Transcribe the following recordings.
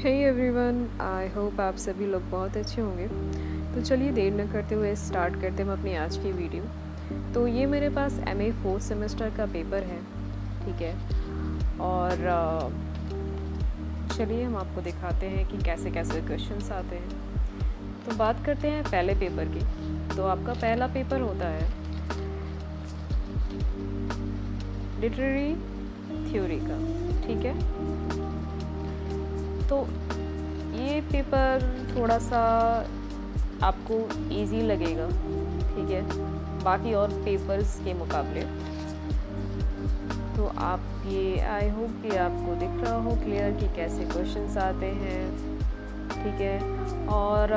Hey everyone, I hope आप सभी लोग बहुत अच्छे होंगे। तो चलिए देर न करते हुए स्टार्ट करते हैं अपनी आज की वीडियो। तो ये मेरे पास एमए 4th सेमेस्टर का पेपर है, ठीक है। और चलिए हम आपको दिखाते हैं कि कैसे कैसे क्वेश्चंस आते हैं। तो बात करते हैं पहले पेपर की। तो आपका पहला पेपर होता है लिटरेरी थ्योरी का, ठीक है। तो ये पेपर थोड़ा सा आपको इजी लगेगा, ठीक है, बाकी और पेपर्स के मुकाबले। तो आप ये आई होप कि आपको दिख रहा हो क्लियर कि कैसे क्वेश्चंस आते हैं, ठीक है। और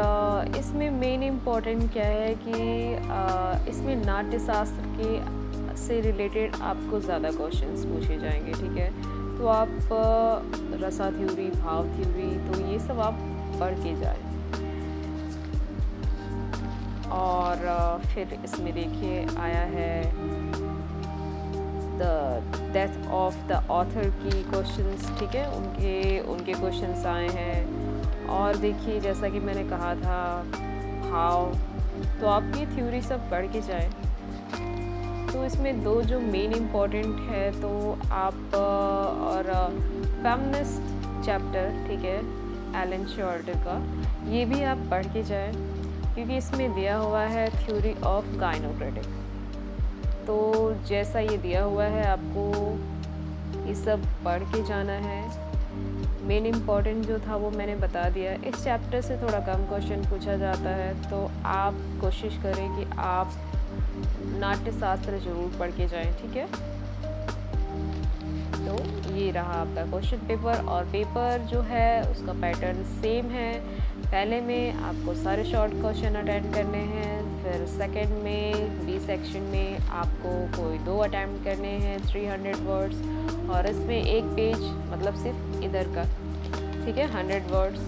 इसमें मेन इम्पोर्टेंट क्या है कि इसमें नाट्यशास्त्र के से रिलेटेड आपको ज़्यादा क्वेश्चंस पूछे जाएंगे, ठीक है। तो आप रसा थ्योरी, भाव थ्योरी, तो ये सब आप पढ़ के जाए। और फिर इसमें देखिए आया है the death of the author की क्वेश्चंस, ठीक है, उनके क्वेश्चंस आए हैं। और देखिए जैसा कि मैंने कहा था भाव, तो आप ये थ्योरी सब पढ़ के जाए। तो इसमें दो जो मेन इम्पॉर्टेंट है, तो आप और फेमिनिस्ट चैप्टर, ठीक है, एलन शॉर्टर का, ये भी आप पढ़ के जाएं, क्योंकि इसमें दिया हुआ है थ्योरी ऑफ गाइनोक्रेटिक। तो जैसा ये दिया हुआ है आपको ये सब पढ़ के जाना है। मेन इम्पॉर्टेंट जो था वो मैंने बता दिया। इस चैप्टर से थोड़ा कम क्वेश्चन पूछा जाता है, तो आप कोशिश करें कि आप नाट्यशास्त्र जरूर पढ़ के जाएं, ठीक है। तो ये रहा आपका क्वेश्चन पेपर। और पेपर जो है उसका पैटर्न सेम है। पहले में आपको सारे शॉर्ट क्वेश्चन अटेंड करने हैं, फिर सेकंड में बी सेक्शन में आपको कोई 2 अटैम्प्ट करने हैं 300 वर्ड्स, और इसमें एक पेज मतलब सिर्फ इधर का, ठीक है, 100 वर्ड्स।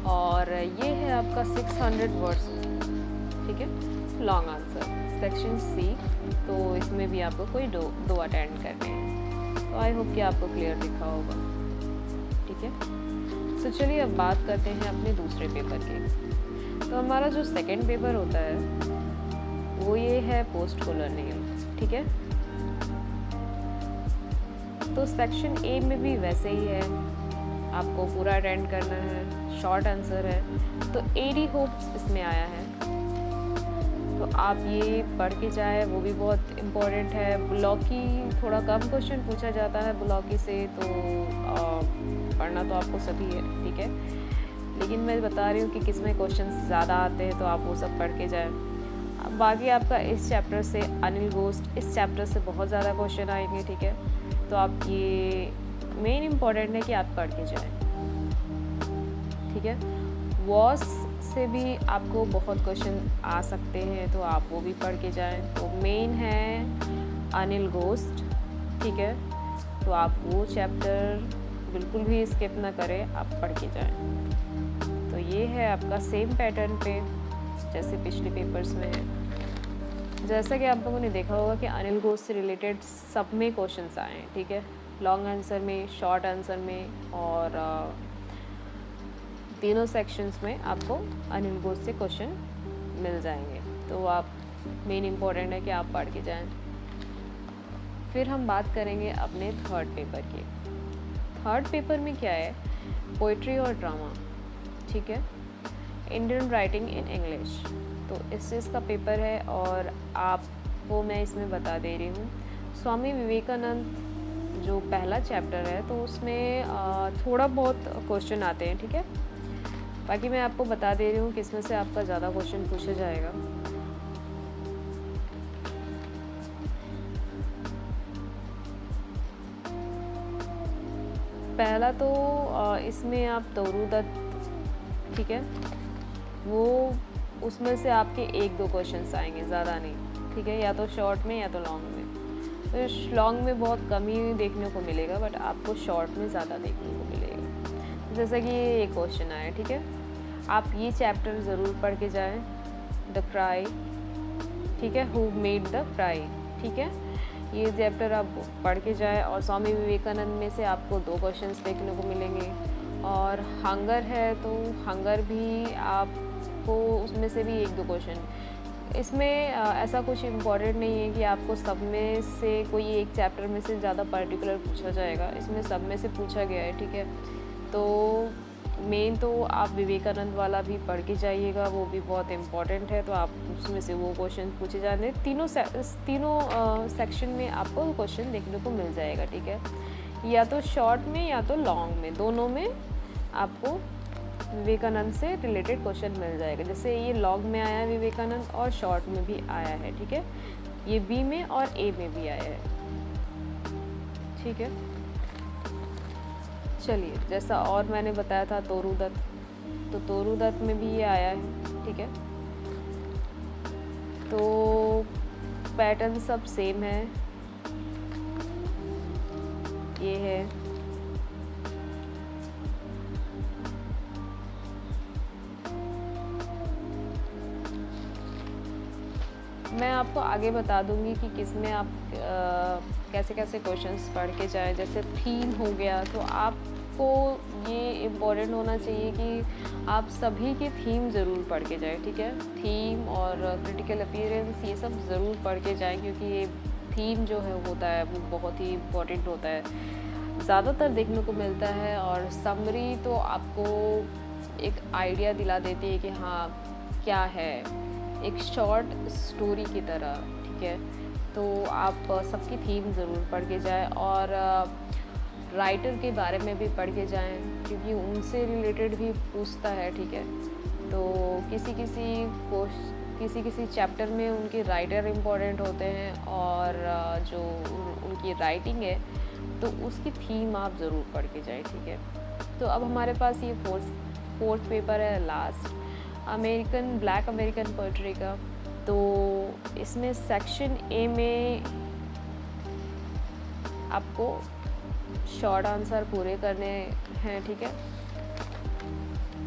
और ये है आपका 600 वर्ड्स, ठीक है, लॉन्ग आंसर सेक्शन सी। तो इसमें भी आपको कोई दो अटेंड करने हैं। तो आई होप कि आपको क्लियर दिखा होगा, ठीक है। तो चलिए अब बात करते हैं अपने दूसरे पेपर की। तो हमारा जो सेकंड पेपर होता है वो ये है पोस्ट कॉलोनियल, ठीक है। तो सेक्शन ए में भी वैसे ही है, आपको पूरा अटेंड करना है, शॉर्ट आंसर है। तो एडी होप्स इसमें आया है, तो आप ये पढ़ के जाए, वो भी बहुत इम्पोर्टेंट है। ब्लॉकी थोड़ा कम क्वेश्चन पूछा जाता है ब्लॉकी से, तो पढ़ना तो आपको सभी है, ठीक है। लेकिन मैं बता रही हूँ कि किस में क्वेश्चन ज़्यादा आते हैं, तो आप वो सब पढ़ के जाए। अब बाकी आपका इस चैप्टर से अनिल घोस्ट, इस चैप्टर से बहुत ज़्यादा क्वेश्चन आएंगे, ठीक है। तो आप ये मेन इम्पॉर्टेंट है कि आप पढ़ के जाएं, ठीक है। वॉस से भी आपको बहुत क्वेश्चन आ सकते हैं, तो आप वो भी पढ़ के जाएं। तो मेन है अनिल घोस्ट, ठीक है। तो आप वो चैप्टर बिल्कुल भी स्किप ना करें, आप पढ़ के जाएं। तो ये है आपका सेम पैटर्न पे जैसे पिछले पेपर्स में है। जैसा कि आप लोगों ने देखा होगा कि अनिल घोष से रिलेटेड सब में क्वेश्चंस आए हैं, ठीक है, लॉन्ग आंसर में, शॉर्ट आंसर में, और तीनों सेक्शंस में आपको अनिल घोष से क्वेश्चन मिल जाएंगे। तो आप मेन इम्पोर्टेंट है कि आप पढ़ के जाएं। फिर हम बात करेंगे अपने थर्ड पेपर की। थर्ड पेपर में क्या है, पोइट्री और ड्रामा, ठीक है, इंडियन राइटिंग इन इंग्लिश। तो इस चीज़ का पेपर है, और आपको मैं इसमें बता दे रही हूँ स्वामी विवेकानंद जो पहला चैप्टर है, तो उसमें थोड़ा बहुत क्वेश्चन आते हैं, ठीक है। बाकी मैं आपको बता दे रही हूँ कि इसमें से आपका ज़्यादा क्वेश्चन पूछा जाएगा। पहला तो इसमें आप तोरूदत्त, ठीक है, वो उसमें से आपके 1-2 क्वेश्चंस आएंगे, ज़्यादा नहीं, ठीक है, या तो शॉर्ट में या तो लॉन्ग में। तो लॉन्ग में बहुत कम ही देखने को मिलेगा, बट आपको शॉर्ट में ज़्यादा देखने को मिलेगा। जैसा कि ये क्वेश्चन आया, ठीक है, आप ये चैप्टर ज़रूर पढ़ के जाएं, द क्राई, ठीक है, हु मेड द क्राई, ठीक है। ये चैप्टर आप पढ़ के जाए। और स्वामी विवेकानंद में से आपको 2 क्वेश्चंस देखने को मिलेंगे। और हंगर है तो हंगर भी आपको उसमें से भी 1-2 क्वेश्चन। इसमें ऐसा कुछ इम्पोर्टेंट नहीं है कि आपको सब में से कोई एक चैप्टर में से ज़्यादा पर्टिकुलर पूछा जाएगा, इसमें सब में से पूछा गया है, ठीक है। तो मेन तो आप विवेकानंद वाला भी पढ़ के जाइएगा, वो भी बहुत इम्पोर्टेंट है। तो आप उसमें से वो क्वेश्चन पूछे जाने, तीनों सेक्शन में आपको क्वेश्चन देखने को मिल जाएगा, ठीक है। या तो शॉर्ट में या तो लॉन्ग में, दोनों में आपको विवेकानंद से रिलेटेड क्वेश्चन मिल जाएगा। जैसे ये लॉन्ग में आया है विवेकानंद और शॉर्ट में भी आया है, ठीक है। ये बी में और ए में भी आया है, ठीक है। चलिए, जैसा और मैंने बताया था तोरूदत्त, तो तोरूदत्त में भी ये आया है, ठीक है। तो पैटर्न सब सेम है, ये है। मैं आपको आगे बता दूंगी कि किस में आप कैसे कैसे क्वेश्चंस पढ़ के जाएं। जैसे थीम हो गया, तो आपको ये इम्पोर्टेंट होना चाहिए कि आप सभी की थीम ज़रूर पढ़ के जाएं, ठीक है। थीम और क्रिटिकल अपीयरेंस ये सब ज़रूर पढ़ के जाएं, क्योंकि ये थीम जो है होता है वो बहुत ही इम्पोर्टेंट होता है, ज़्यादातर देखने को मिलता है। और समरी तो आपको एक आइडिया दिला देती है कि हाँ क्या है, एक शॉर्ट स्टोरी की तरह, ठीक है। तो आप सबकी थीम ज़रूर पढ़ के जाएं और राइटर के बारे में भी पढ़ के जाएं, क्योंकि उनसे रिलेटेड भी पूछता है, ठीक है। तो किसी चैप्टर में उनके राइटर इम्पोर्टेंट होते हैं और जो उनकी राइटिंग है तो उसकी थीम आप ज़रूर पढ़ के जाएं, ठीक है। तो अब हमारे पास ये फोर्थ पेपर है, लास्ट, ब्लैक अमेरिकन पोइट्री का। तो इसमें सेक्शन ए में आपको शॉर्ट आंसर पूरे करने हैं, ठीक है।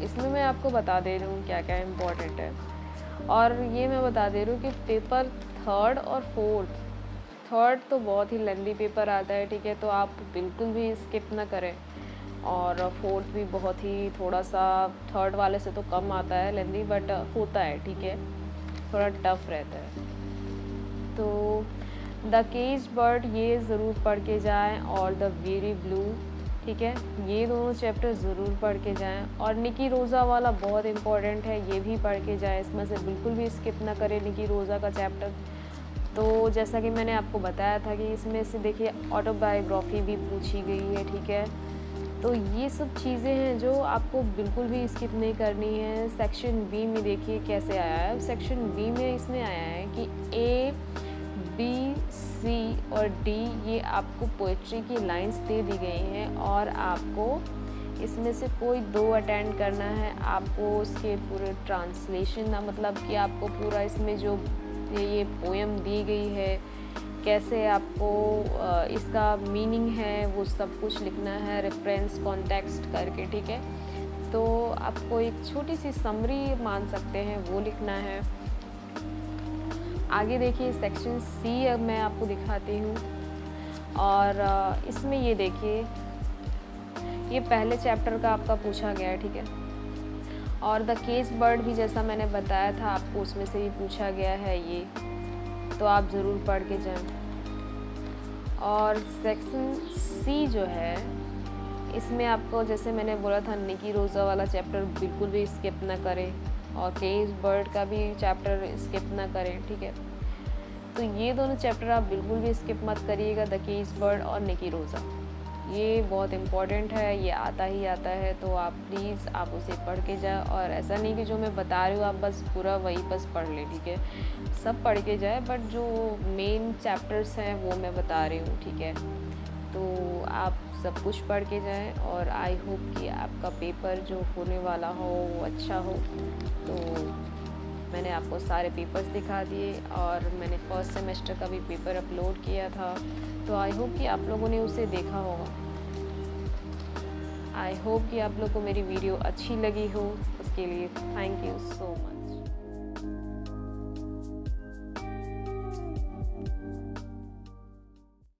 इसमें मैं आपको बता दे रही हूँ क्या क्या इम्पोर्टेंट है। और ये मैं बता दे रही हूँ कि पेपर 3rd और 4th, 3rd तो बहुत ही लेंदी पेपर आता है, ठीक है। तो आप बिल्कुल भी स्किप ना करें। और 4th भी बहुत ही थोड़ा सा 3rd वाले से तो कम आता है लेंदी, बट होता है, ठीक है, थोड़ा टफ रहता है। तो द केज बर्ड ये ज़रूर पढ़ के जाएं और द वेरी ब्लू, ठीक है, ये दोनों चैप्टर ज़रूर पढ़ के जाएं। और निकी रोज़ा वाला बहुत इम्पोर्टेंट है, ये भी पढ़ के जाएं, इसमें से बिल्कुल भी स्किप ना करें निकी रोज़ा का चैप्टर। तो जैसा कि मैंने आपको बताया था कि इसमें से देखिए ऑटोबायोग्राफी भी पूछी गई है, ठीक है। तो ये सब चीज़ें हैं जो आपको बिल्कुल भी स्किप नहीं करनी है। सेक्शन बी में देखिए कैसे आया है। सेक्शन बी में इसमें आया है कि ए, बी, सी और डी ये आपको पोइट्री की लाइंस दे दी गई हैं और आपको इसमें से कोई 2 अटेंड करना है। आपको उसके पूरे ट्रांसलेशन, मतलब कि आपको पूरा इसमें जो ये पोएम दी गई है कैसे आपको इसका मीनिंग है वो सब कुछ लिखना है, रेफरेंस कॉन्टेक्स्ट करके, ठीक है। तो आपको एक छोटी सी समरी मान सकते हैं वो लिखना है। आगे देखिए सेक्शन सी अब मैं आपको दिखाती हूँ। और इसमें ये देखिए ये पहले चैप्टर का आपका पूछा गया है, ठीक है। और द केज बर्ड भी जैसा मैंने बताया था आपको उसमें से भी पूछा गया है ये, तो आप ज़रूर पढ़ के जाएं। और सेक्शन सी जो है इसमें आपको जैसे मैंने बोला था निकी रोज़ा वाला चैप्टर बिल्कुल भी स्किप ना करें और केज बर्ड का भी चैप्टर स्किप ना करें, ठीक है। तो ये दोनों चैप्टर आप बिल्कुल भी स्किप मत करिएगा, द केज बर्ड और निकी रोज़ा, ये बहुत इम्पॉर्टेंट है, ये आता ही आता है। तो आप प्लीज़ आप उसे पढ़ के जाए। और ऐसा नहीं कि जो मैं बता रही हूँ आप बस पूरा वही बस पढ़ लें, ठीक है, सब पढ़ के जाए, बट जो मेन चैप्टर्स हैं वो मैं बता रही हूँ, ठीक है। तो आप सब कुछ पढ़ के जाएं और आई होप कि आपका पेपर जो होने वाला हो वो अच्छा हो। तो मैंने आपको सारे पेपर्स दिखा दिए और मैंने फर्स्ट सेमेस्टर का भी पेपर अपलोड किया था, तो आई होप कि आप लोगों ने उसे देखा होगा। आई होप कि आप लोग को मेरी वीडियो अच्छी लगी हो, उसके लिए थैंक यू सो मच।